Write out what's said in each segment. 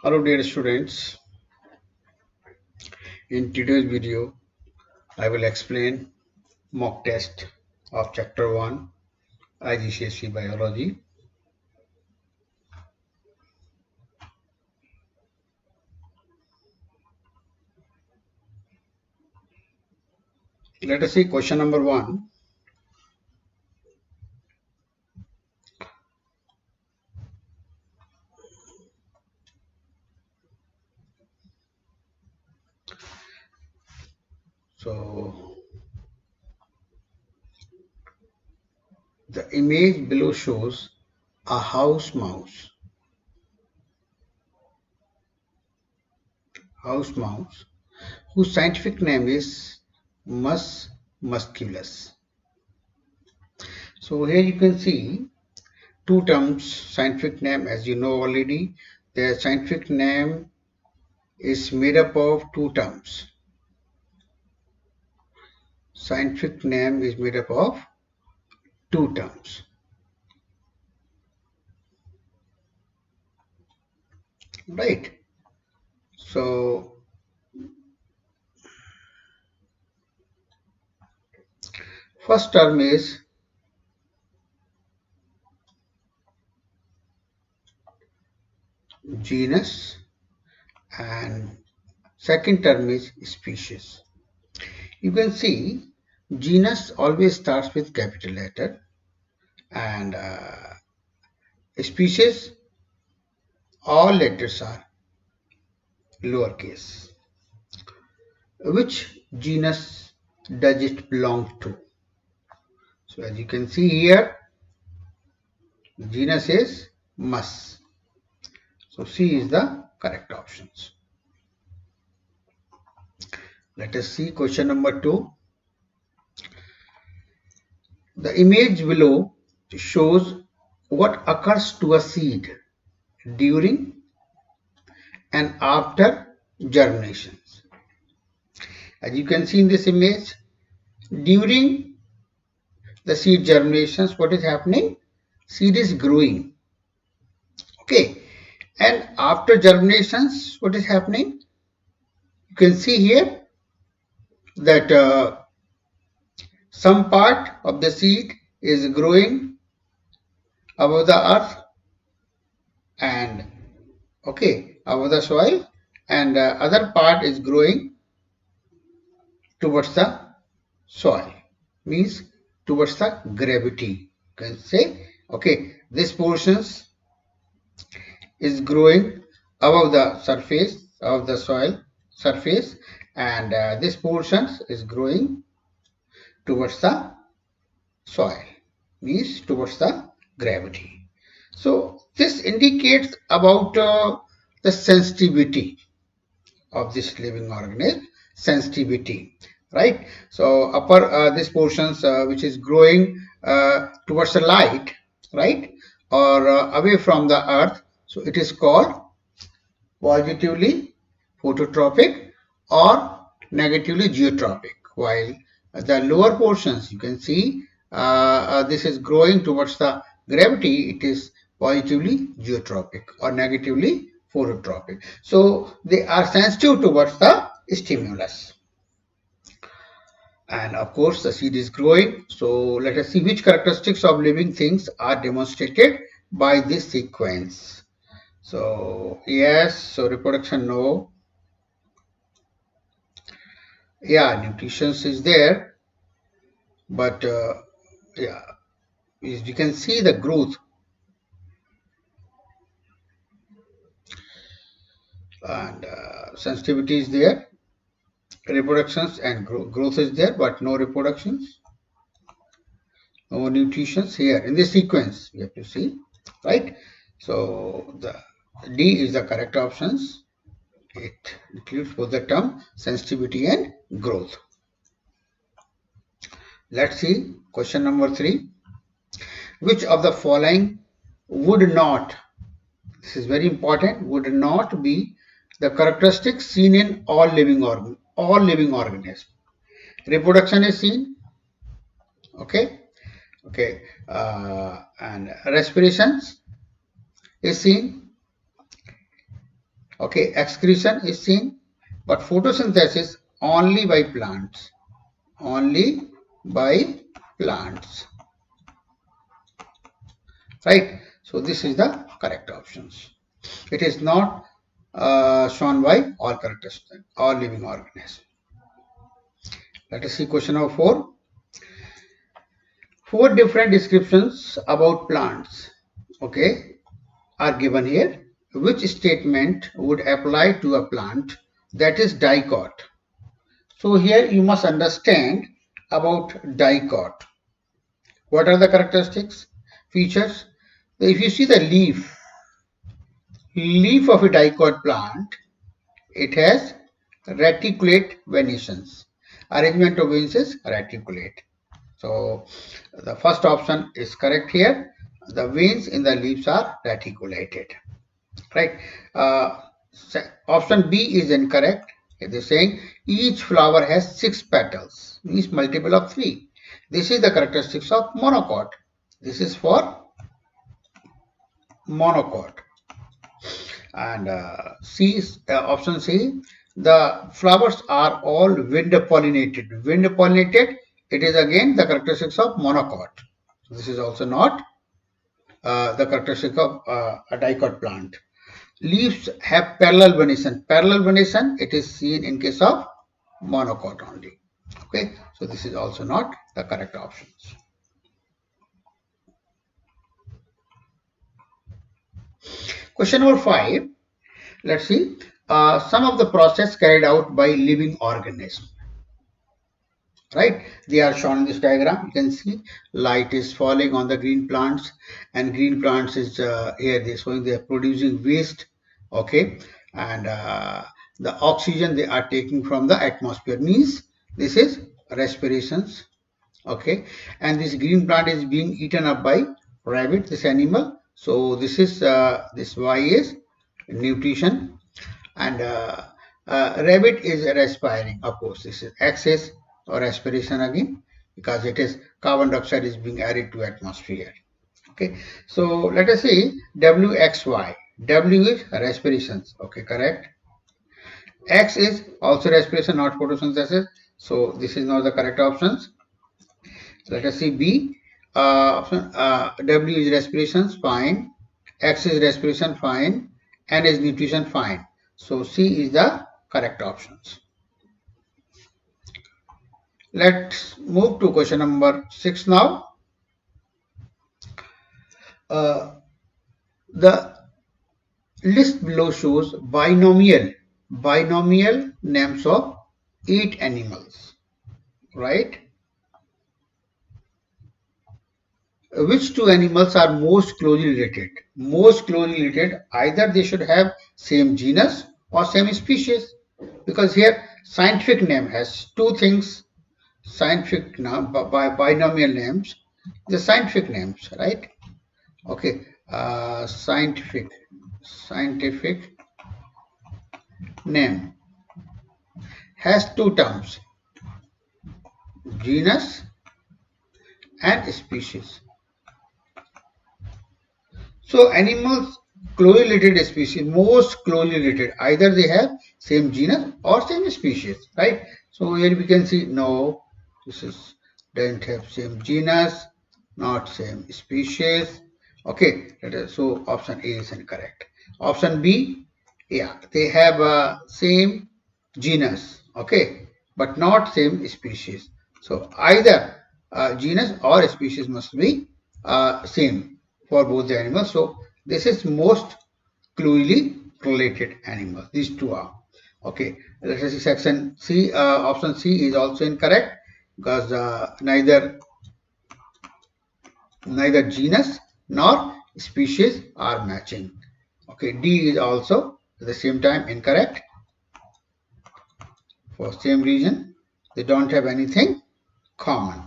Hello dear students, in today's video I will explain mock test of chapter 1 IGCSE biology. Let us see question number 1. So the image below shows a house mouse whose scientific name is Mus musculus. So here you can see two terms scientific name, as you know already. The scientific name is made up of two terms. Scientific name is made up of two terms. Right. So first term is genus and second term is species. You can see genus always starts with capital letter and species all letters are lowercase. Which genus does it belong to? So as you can see here, genus is Mus. So C is the correct options. Let us see question number 2. The image below shows what occurs to a seed during and after germination. As you can see in this image, during the seed germinations, what is happening? Seed is growing. Okay. And after germinations, what is happening? You can see here that some part of the seed is growing above the earth and above the soil, and other part is growing towards the soil, means towards the gravity. You can say this portions is growing above the surface of the soil surface, and this portion is growing towards the soil, means towards the gravity. So this indicates about the sensitivity of this living organism, sensitivity, right? So upper this portions which is growing towards the light, right, or away from the earth, so it is called positively phototropic or negatively geotropic, while the lower portions you can see this is growing towards the gravity, it is positively geotropic or negatively phototropic. So they are sensitive towards the stimulus. And of course the seed is growing. So let us see which characteristics of living things are demonstrated by this sequence. So yes, so reproduction no. Yeah, nutrition is there, but yeah, you can see the growth and sensitivity is there, reproductions and growth is there, but no reproductions, no nutritions here in this sequence. You have to see, right? So the D is the correct options. It includes both the term sensitivity and growth. Let's see question number 3. Which of the following would not, this is very important, would not be the characteristics seen in all living organisms? Reproduction is seen, and respirations is seen, Okay, excretion is seen, but photosynthesis only by plants. Only by plants. Right? So this is the correct options. It is not shown by all characteristics, all living organisms. Let us see question number 4. Four different descriptions about plants, okay, are given here. Which statement would apply to a plant that is dicot? So here you must understand about dicot. What are the characteristics, features? If you see the leaf of a dicot plant, it has reticulate venations. Arrangement of veins is reticulate. So the first option is correct here. The veins in the leaves are reticulated. Right. Option B is incorrect. It is saying each flower has 6 petals, means multiple of 3. This is the characteristics of monocot. This is for monocot. And C is option C. The flowers are all wind pollinated. Wind pollinated. It is again the characteristics of monocot. This is also not the characteristic of a dicot plant. Leaves have parallel venation. Parallel venation, it is seen in case of monocot only. Okay, so this is also not the correct options. Question number 5. Let's see. Some of the process carried out by living organisms. Right, they are shown in this diagram. You can see light is falling on the green plants, and green plants is here they're showing they are producing waste. Okay, and the oxygen they are taking from the atmosphere, means this is respirations. Okay, and this green plant is being eaten up by rabbit, this animal. So this is this Y is nutrition, and rabbit is respiring. Of course, this is excess or respiration again, because it is carbon dioxide is being added to atmosphere. Okay, so let us see WXY. W is respirations. Okay, correct. X is also respiration, not photosynthesis. So this is not the correct options. Let us see B. W is respirations, fine. X is respiration, fine. N is nutrition, fine. So C is the correct options. Let's move to question number 6 now. The list below shows binomial names of 8 animals, right? Which two animals are most closely related? Most closely related, either they should have same genus or same species, because here scientific name has two things. Scientific by binomial names, the scientific names, right? Okay, scientific name has two terms, genus and species. So animals closely related species, most closely related, either they have same genus or same species, right? So here we can see no, this is doesn't have same genus, not same species. Okay, so option A is incorrect. Option B, yeah, they have same genus, okay, but not same species. So either genus or species must be same for both the animals. So this is most closely related animals. These two are. Okay, let us see section C. Option C is also incorrect, because neither genus nor species are matching. Okay, D is also at the same time incorrect. For same reason, they don't have anything common.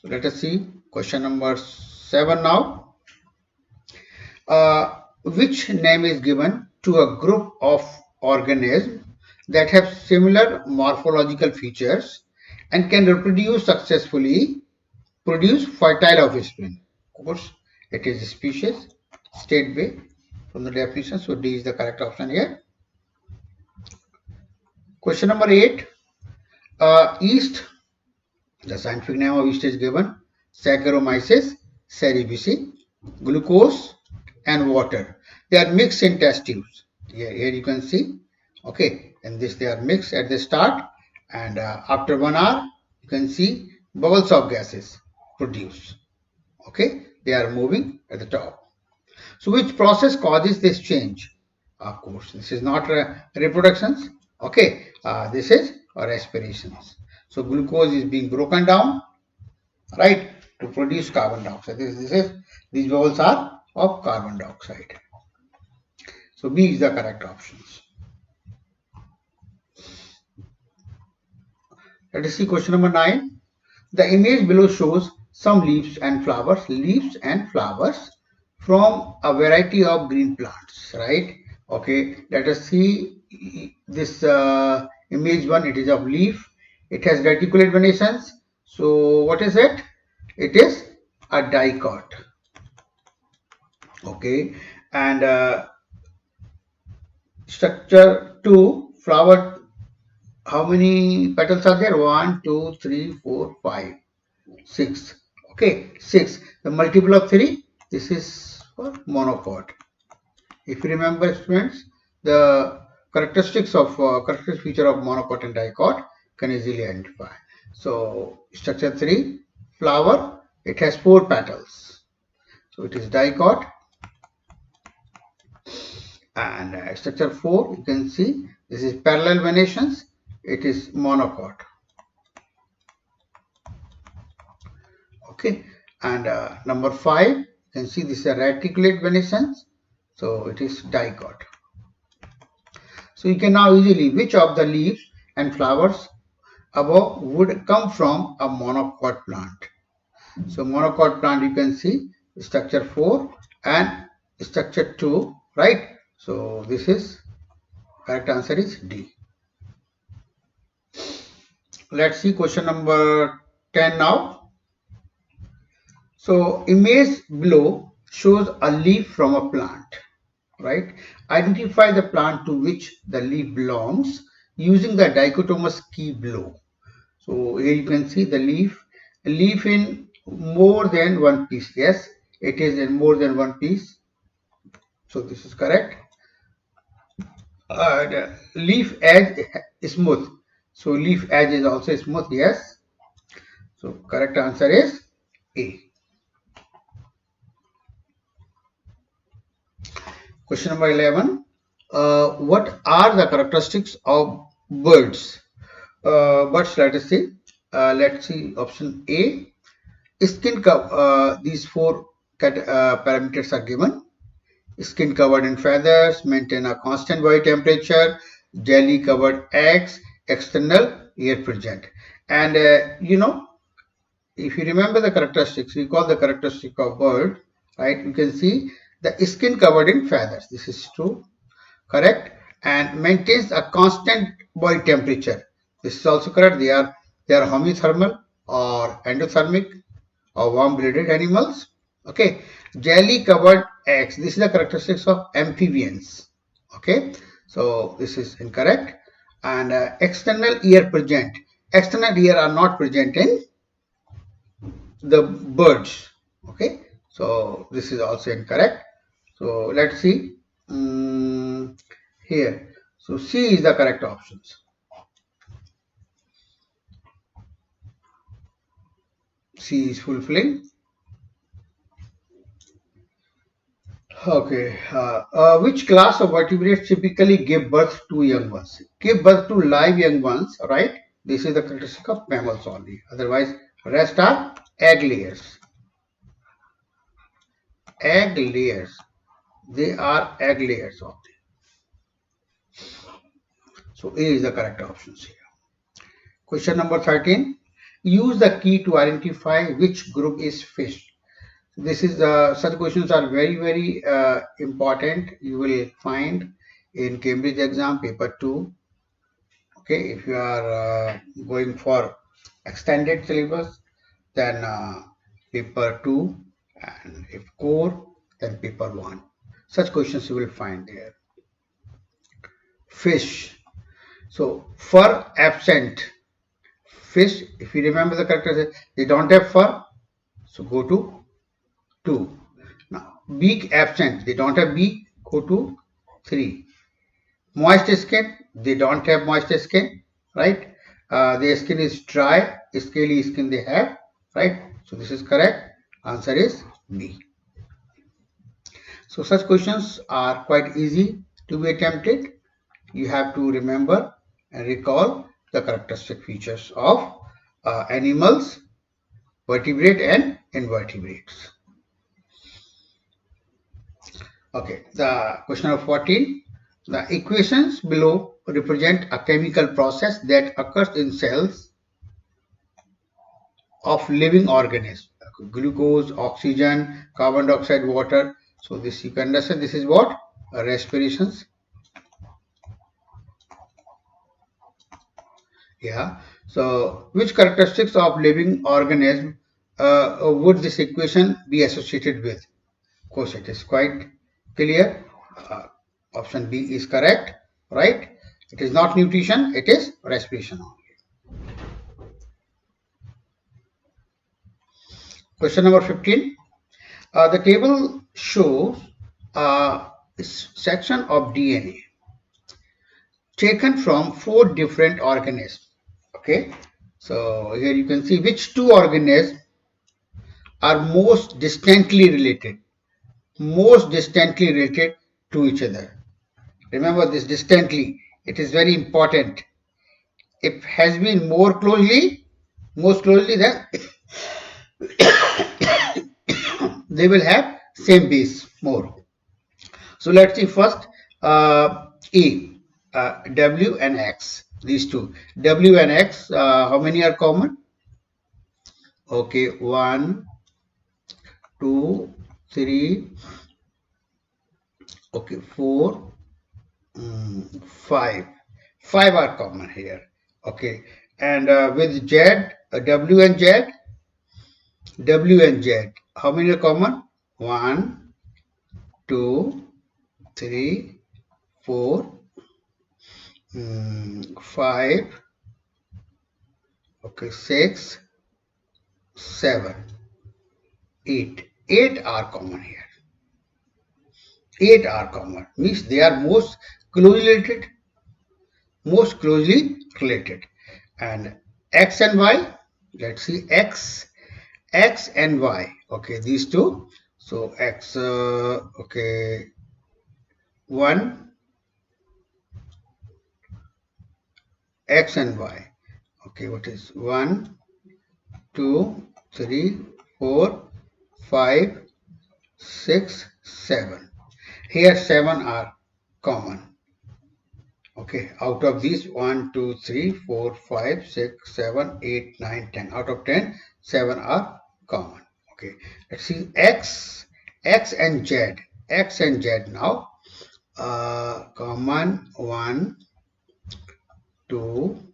So let us see question number 7 now. Which name is given to a group of organisms that have similar morphological features and can reproduce successfully, produce fertile offspring? Of course, it is species, state B, from the definition. So D is the correct option here. Question number 8. Yeast, the scientific name of yeast is given Saccharomyces cerevisiae, glucose and water. They are mixed in test tubes. Here you can see. Okay, and this they are mixed at the start, and after 1 hour you can see bubbles of gases produced. Okay, they are moving at the top. So which process causes this change? Of course, this is not reproductions. Okay, this is respirations. So glucose is being broken down, right, to produce carbon dioxide. These bubbles are of carbon dioxide. So B is the correct options. Let us see question number 9. The image below shows some leaves and flowers from a variety of green plants, right? Okay, let us see this image one. It is of leaf. It has reticulate venations. So what is it? It is a dicot. Okay, and structure 2, flower. How many petals are there? 1, 2, 3, 4, 5, 6. Okay, 6. The multiple of 3. This is for monocot. If you remember, students, the characteristic feature of monocot and dicot can easily identify. So structure 3, flower. It has 4 petals. So it is dicot. And structure 4, you can see this is parallel venations. It is monocot. Okay, and number 5, you can see this is a reticulate venations. So it is dicot. So you can now easily, which of the leaves and flowers above would come from a monocot plant? So monocot plant, you can see structure 4 and structure 2, right? So this is correct answer is D. Let's see question number 10 now. So image below shows a leaf from a plant, right? Identify the plant to which the leaf belongs using the dichotomous key below. So here you can see the leaf in more than one piece. Yes, it is in more than one piece. So this is correct. The leaf edge is smooth. So leaf edge is also smooth. Yes. So correct answer is A. Question number 11. What are the characteristics of birds? Birds, let us see. Let's see option A. Skin cover. These 4 parameters are given. Skin covered in feathers, maintain a constant body temperature, jelly covered eggs, external air present. And if you remember the characteristics, recall the characteristic of bird, right? You can see the skin covered in feathers. This is true, correct, and maintains a constant body temperature. This is also correct. They are homeothermal or endothermic or warm-blooded animals. Okay, jelly covered eggs. This is the characteristics of amphibians. Okay, so this is incorrect. And external ear present. External ear are not present in the birds. Okay, so this is also incorrect. So let's see here. So C is the correct options. C is fulfilling. Okay. Which class of vertebrates typically give birth to young ones? Give birth to live young ones, right? This is the characteristic of mammals only. Otherwise, rest are egg layers. Egg layers. They are egg layers of them. So A is the correct options here. Question number 13. Use the key to identify which group is fish. This is such questions are very important. You will find in Cambridge exam paper 2. Okay, if you are going for extended syllabus, then paper 2, and if core, then paper 1. Such questions you will find there. Fish. So fur absent. Fish, if you remember the characters, they don't have fur. So go to 2. Now beak absent. They don't have beak. Go to 3. Moist skin. They don't have moist skin. Right? Their skin is dry. Scaly skin they have. Right? So this is correct. Answer is B. So such questions are quite easy to be attempted. You have to remember and recall the characteristic features of animals, vertebrate and invertebrates. Okay, the question number 14. The equations below represent a chemical process that occurs in cells of living organisms. Glucose, oxygen, carbon dioxide, water. So this you can understand, this is what? Respirations. Yeah. So which characteristics of living organism would this equation be associated with? Of course, it is quite clear. Option B is correct, right? It is not nutrition, it is respiration only. Question number 15. The table shows a section of DNA taken from 4 different organisms. Okay, so here you can see which 2 organisms are most distantly related to each other. Remember this, distantly, it is very important. It has been most closely then they will have same base more. So let's see first E, W and X, these two. W and X, how many are common? Okay, 1, 2, 3, okay, 4, 5. 5 are common here. Okay, and with Z, W and Z, how many are common? 1, 2, 3, 4, 5, okay, 6, 7, 8. 8 are common here. 8 are common, means they are most closely related. And X and Y, let's see, X and Y, okay, these two. So X, okay, 1, X and Y, okay, what is 1, 2, 3, 4, 5, 6, 7. Here 7 are common. Okay, out of these 1, 2, 3, 4, 5, 6, 7, 8, 9, 10. Out of 10, 7 are common. Okay, let's see X and Z. X and Z now. Common 1, 2,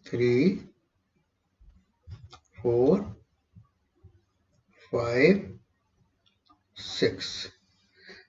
3, 4, 5, 6.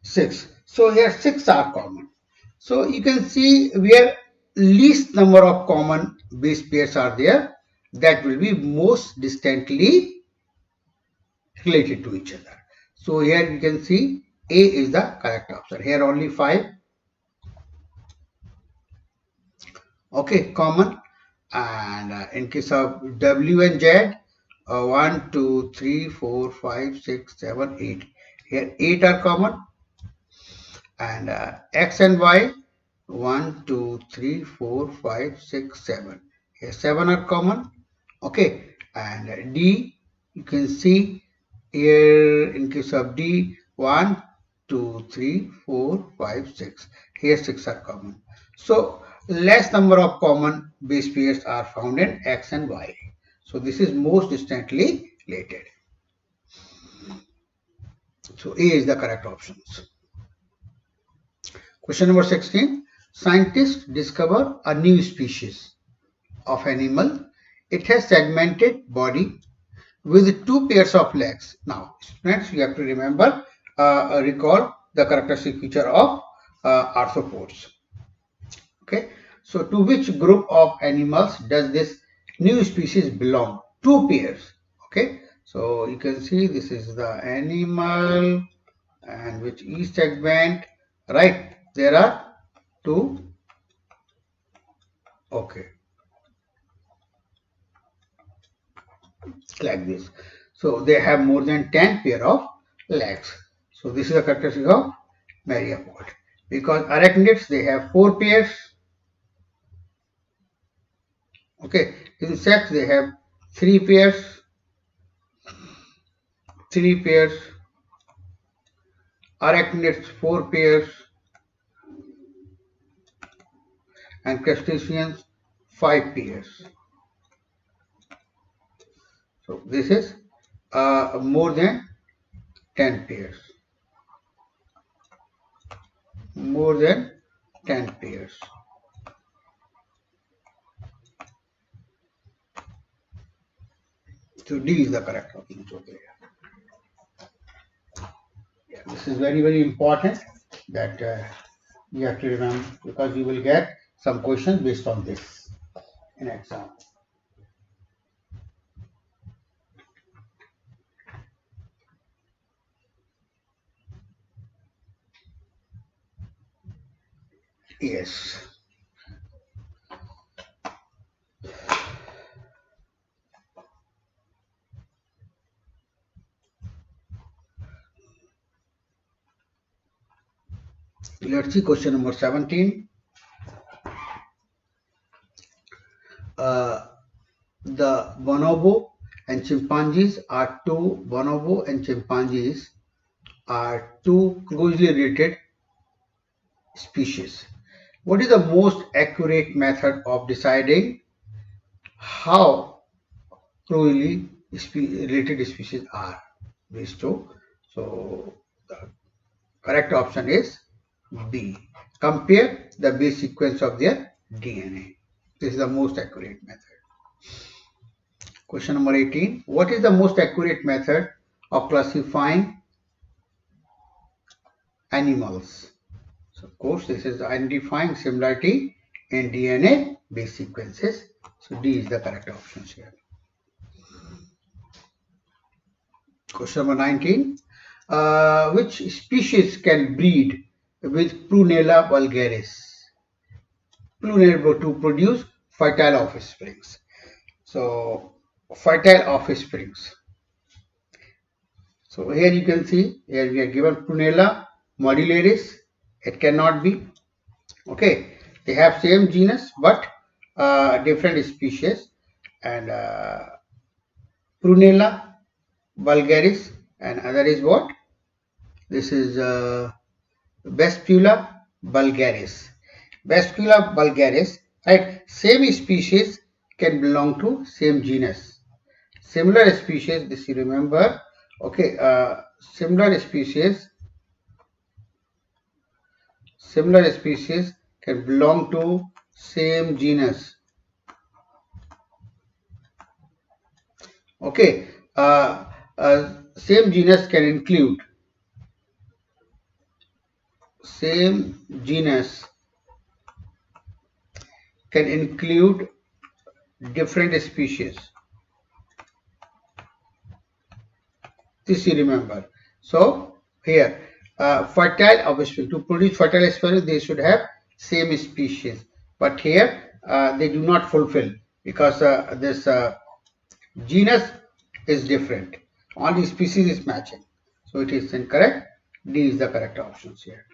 6. So here 6 are common. So you can see where least number of common base pairs are there, that will be most distantly related to each other. So here you can see A is the correct option. Here only 5. Okay, common. And in case of W and Z, 1, 2, 3, 4, 5, 6, 7, 8. Here 8 are common. And X and Y, 1, 2, 3, 4, 5, 6, 7. Here 7 are common. Okay, and D, you can see here in case of D, 1, 2, 3, 4, 5, 6. Here 6 are common. So less number of common base pairs are found in X and Y. So this is most distantly related. So A is the correct options. Question number 16. Scientists discover a new species of animal. It has segmented body with 2 pairs of legs. Now, students, you have to remember recall the characteristic feature of arthropods. Okay, so to which group of animals does this new species belong? Two pairs. Okay, so you can see this is the animal, and which each segment, right, there are two. Okay, like this. So they have more than 10 pair of legs. So this is a characteristic of myriapod. Because arachnids, they have 4 pairs. Okay, insects, they have 3 pairs. 3 pairs. Arachnids, 4 pairs. And crustaceans, 5 pairs. So this is more than 10 pairs. More than 10 pairs. So D is the correct option. Okay. Yeah, this is very, very important that you have to remember, because you will get some questions based on this in exam. Yes. Let's see question number 17. The bonobo and chimpanzees are two closely related species. What is the most accurate method of deciding how closely related species are these two? So the correct option is B. Compare the base sequence of their DNA. This is the most accurate method. Question number 18. What is the most accurate method of classifying animals? So of course this is identifying similarity in DNA base sequences. So D is the correct option here. Question number 19. Which species can breed with Prunella vulgaris? Prunella to produce fertile offsprings. So fertile offsprings. So here you can see, here we are given Prunella modularis. It cannot be. Okay, they have same genus but different species, and Prunella vulgaris, and other is what? This is Vespula vulgaris. Vespula vulgaris, right? Same species can belong to same genus. Similar species, this you remember. Okay, similar species can belong to same genus. Okay, same genus can include different species. This you remember. So here, fertile offspring, to produce fertile offspring, they should have same species. But here they do not fulfill, because this genus is different. Only species is matching. So it is incorrect. D is the correct options here.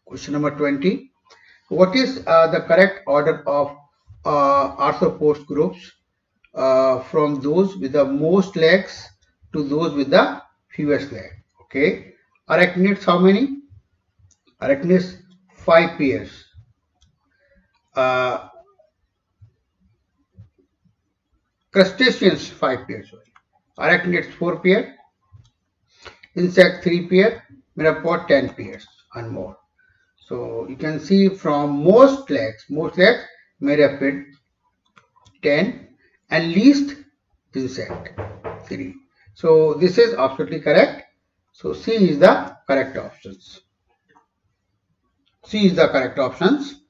Question number 20. What is the correct order of arthropods groups from those with the most legs to those with the fewest legs? Okay. Arachnids, how many? Arachnids, 5 pairs. Crustaceans, 5 pairs. Arachnids, 4 pair. Insect, 3 pair. Myriapod, 10 pairs and more. So you can see from most legs, myriapod 10, and least insect 3. So this is absolutely correct. So C is the correct options. C is the correct options.